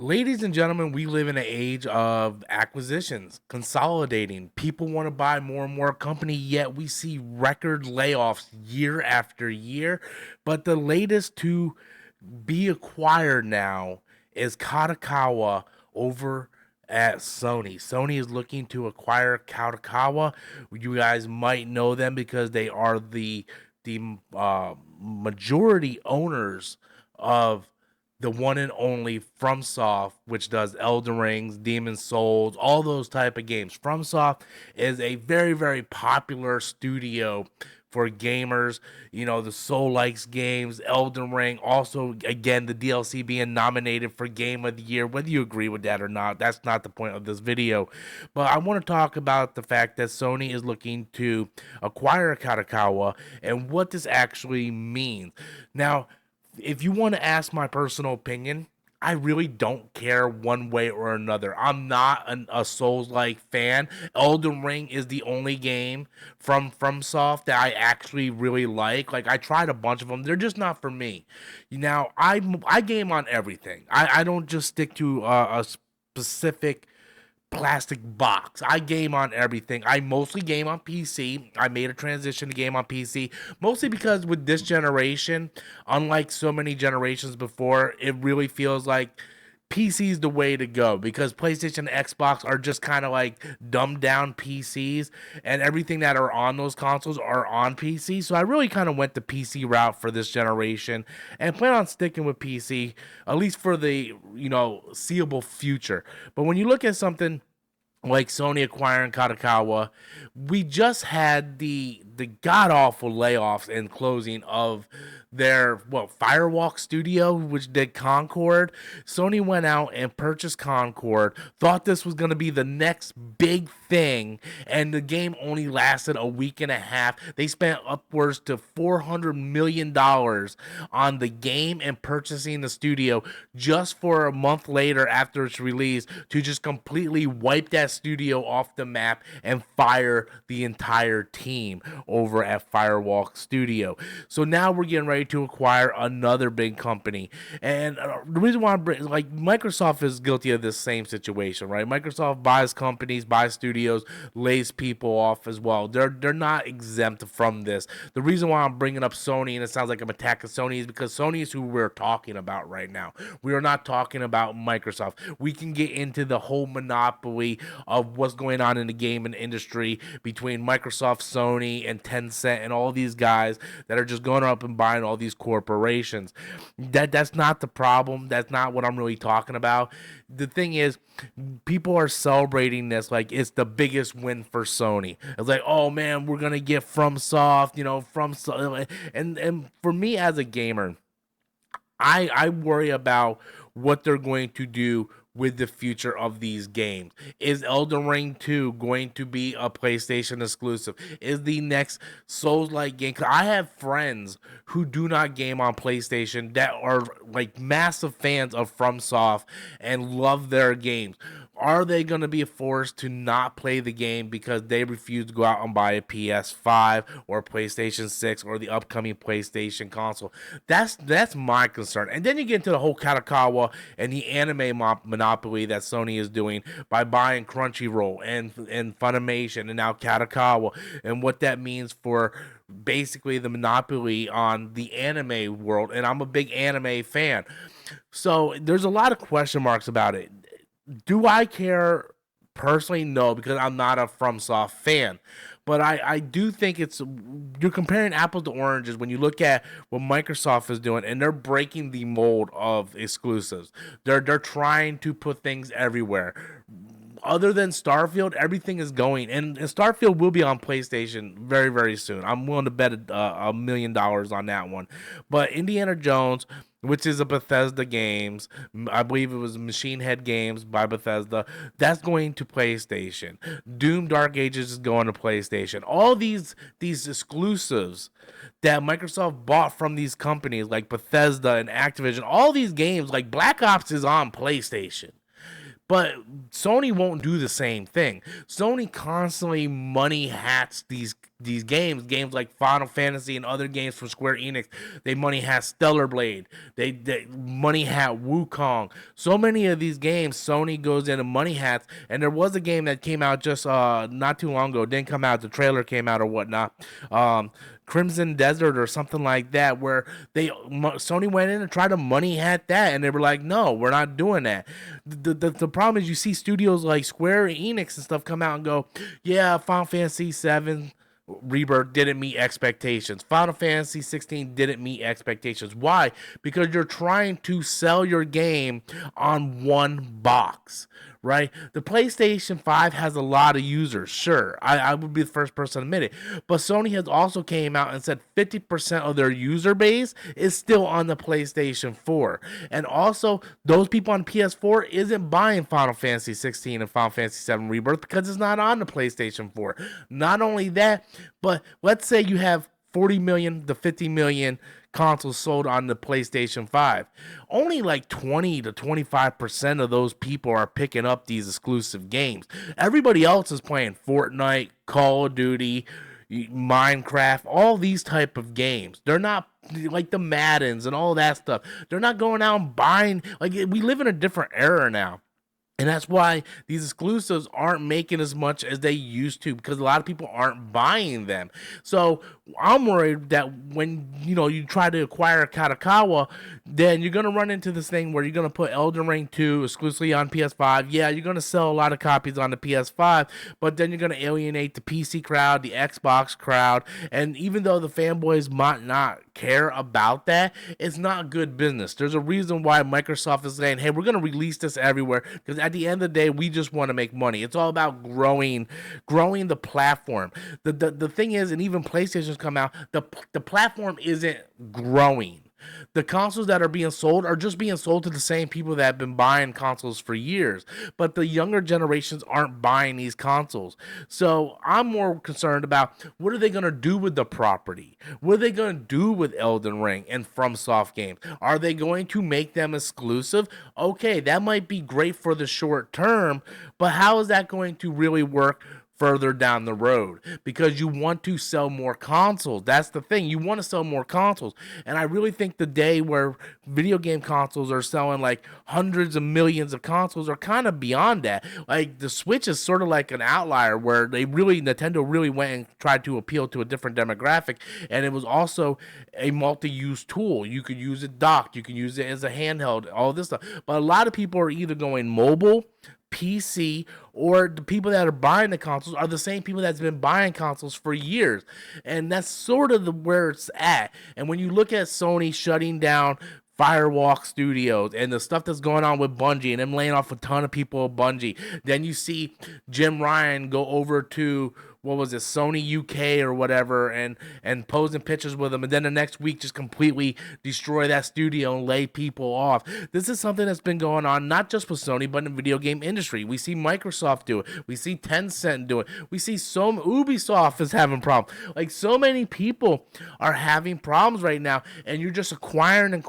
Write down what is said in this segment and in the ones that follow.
Ladies and gentlemen, we live in an age of acquisitions, consolidating. People want to buy more and more company, yet we see record layoffs year after year. But the latest to be acquired now is Kadokawa over at Sony. Sony is looking to acquire Kadokawa. You guys might know them because they are the majority owners of the one and only FromSoft, which does Elden Rings, Demon Souls, all those type of games. FromSoft is a very, very popular studio for gamers. You know, the Soul Likes games, Elden Ring, also, again, the DLC being nominated for Game of the Year. Whether you agree with that or not, that's not the point of this video. But I want to talk about the fact that Sony is looking to acquire Kadokawa and what this actually means. Now, if you want to ask my personal opinion, I really don't care one way or another. I'm not a Souls-like fan. Elden Ring is the only game from FromSoft that I actually really like. Like, I tried a bunch of them. They're just not for me. Now, I game on everything. I don't just stick to a specific plastic box. I game on everything. I mostly game on PC. I made a transition to game on PC mostly because with this generation, unlike so many generations before, it really feels like PC is the way to go because PlayStation and Xbox are just kind of like dumbed down PCs, and everything that are on those consoles are on PC. So I really kind of went the PC route for this generation and plan on sticking with PC at least for the, seeable future. But when you look at something like Sony acquiring Kadokawa, we just had the god awful layoffs and closing of their Firewalk Studio, which did Concord. Sony went out and purchased Concord, thought this was going to be the next big thing, and the game only lasted a week and a half. They spent upwards to $400 million on the game and purchasing the studio just for a month later after its release to just completely wipe that studio off the map and fire the entire team over at Firewalk Studio. So now we're getting ready to acquire another big company. And the reason why Microsoft is guilty of this same situation, right? Microsoft buys companies, buys studios, lays people off as well. They're not exempt from this. The reason why I'm bringing up Sony, and it sounds like I'm attacking Sony, is because Sony is who we're talking about right now. We are not talking about Microsoft. We can get into the whole monopoly of what's going on in the gaming industry between Microsoft, Sony, and Tencent, and all these guys that are just going up and buying all these corporations. That's not the problem. That's not what I'm really talking about. The thing is, people are celebrating this like it's the biggest win for Sony. It's like, oh man, we're gonna get FromSoft, and for me as a gamer, I worry about what they're going to do with the future of these games. Is Elden Ring 2 going to be a PlayStation exclusive? Is the next Souls-like game? 'Cause I have friends who do not game on PlayStation that are like massive fans of FromSoft and love their games. Are they going to be forced to not play the game because they refuse to go out and buy a PS5 or a PlayStation 6 or the upcoming PlayStation console? That's my concern. And then you get into the whole Kadokawa and the anime monopoly that Sony is doing by buying Crunchyroll and Funimation and now Kadokawa, and what that means for basically the monopoly on the anime world. And I'm a big anime fan. So there's a lot of question marks about it. Do I care? Personally, no, because I'm not a FromSoft fan. But I do think you're comparing apples to oranges when you look at what Microsoft is doing, and they're breaking the mold of exclusives. They're trying to put things everywhere. Other than Starfield, everything is going, and Starfield will be on PlayStation very, very soon. I'm willing to bet $1 million on that one. But Indiana Jones, which is a Bethesda Games, I believe it was Machine Head Games by Bethesda, that's going to PlayStation. Doom Dark Ages is going to PlayStation. All these exclusives that Microsoft bought from these companies like Bethesda and Activision, all these games like Black Ops is on PlayStation. But Sony won't do the same thing. Sony constantly money hats these games like Final Fantasy and other games from Square Enix. They money hat Stellar Blade. They money hat Wukong. So many of these games, Sony goes into money hats. And there was a game that came out just not too long ago. It didn't come out. The trailer came out or whatnot. Crimson Desert or something like that, where Sony went in and tried to money hat that, and they were like, no, we're not doing that. The problem is you see studios like Square Enix and stuff come out and go, yeah, Final Fantasy 7 Rebirth didn't meet expectations. Final Fantasy 16 didn't meet expectations. Why? Because you're trying to sell your game on one box, right? The PlayStation 5 has a lot of users, sure. I would be the first person to admit it. But Sony has also came out and said 50% of their user base is still on the PlayStation 4. And also, those people on PS4 isn't buying Final Fantasy 16 and Final Fantasy 7 Rebirth because it's not on the PlayStation 4. Not only that, but let's say you have 40 million to 50 million consoles sold on the PlayStation 5. Only like 20 to 25% of those people are picking up these exclusive games. Everybody else is playing Fortnite, Call of Duty, Minecraft, all these type of games. They're not like the Maddens and all that stuff. They're not going out and buying. Like, we live in a different era now. And that's why these exclusives aren't making as much as they used to, because a lot of people aren't buying them. So I'm worried that when you try to acquire Kadokawa, then you're going to run into this thing where you're going to put Elden Ring 2 exclusively on PS5. Yeah, you're going to sell a lot of copies on the PS5, but then you're going to alienate the PC crowd, the Xbox crowd, and even though the fanboys might not care about that, it's not good business. There's a reason why Microsoft is saying, hey, we're going to release this everywhere, because at the end of the day, we just want to make money. It's all about growing the platform. The thing is, and even PlayStation's come out, the platform isn't growing. The consoles that are being sold are just being sold to the same people that have been buying consoles for years. But the younger generations aren't buying these consoles. So I'm more concerned about what are they going to do with the property? What are they going to do with Elden Ring and FromSoft games? Are they going to make them exclusive? Okay, that might be great for the short term, but how is that going to really work further down the road? Because you want to sell more consoles. That's the thing. You want to sell more consoles. And I really think the day where video game consoles are selling like hundreds of millions of consoles are kind of beyond that. Like, the Switch is sort of like an outlier where Nintendo really went and tried to appeal to a different demographic. And it was also a multi-use tool. You could use it docked. You can use it as a handheld, all this stuff. But a lot of people are either going mobile, PC, or the people that are buying the consoles are the same people that's been buying consoles for years. And that's sort of where it's at. And when you look at Sony shutting down Firewalk Studios and the stuff that's going on with Bungie and them laying off a ton of people at Bungie, then you see Jim Ryan go over to Sony UK or whatever, and posing pictures with them, and then the next week just completely destroy that studio and lay people off. This is something that's been going on not just with Sony, but in the video game industry. We see Microsoft do it. We see Tencent do it. We see Ubisoft is having problems. Like, so many people are having problems right now, and you're just acquiring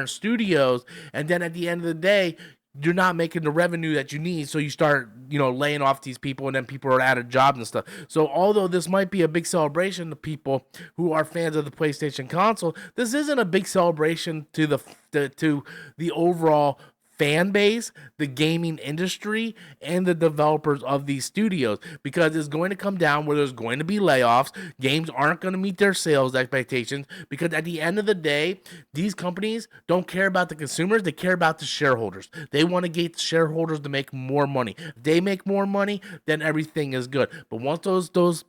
studios, and then at the end of the day, you're not making the revenue that you need, so you start, laying off these people, and then people are out of jobs and stuff. So although this might be a big celebration to people who are fans of the PlayStation console, this isn't a big celebration to the overall fan base, the gaming industry, and the developers of these studios, because it's going to come down where there's going to be layoffs. Games aren't going to meet their sales expectations, because at the end of the day, these companies don't care about the consumers, they care about the shareholders. They want to get shareholders to make more money. If they make more money, then everything is good. But once those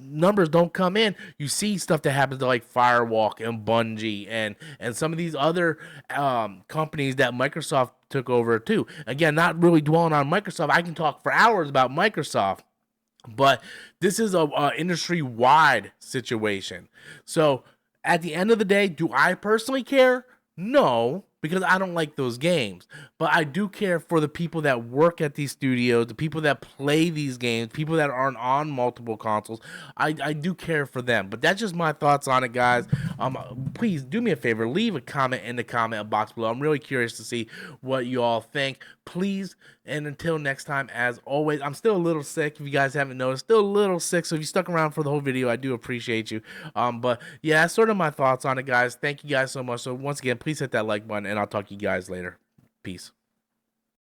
numbers don't come in, you see stuff that happens to like Firewalk and Bungie and some of these other companies that Microsoft took over too. Again, not really dwelling on Microsoft. I can talk for hours about Microsoft, but this is a industry-wide situation. So at the end of the day, do I personally care? No. because I don't like those games. But I do care for the people that work at these studios, the people that play these games, people that aren't on multiple consoles. I do care for them. But that's just my thoughts on it, guys. Please do me a favor, leave a comment in the comment box below. I'm really curious to see what you all think. Please, and until next time, as always, I'm still a little sick. If you guys haven't noticed, still a little sick. So if you stuck around for the whole video, I do appreciate you. But yeah, that's sort of my thoughts on it, guys. Thank you guys so much. So once again, please hit that like button, and I'll talk to you guys later. Peace.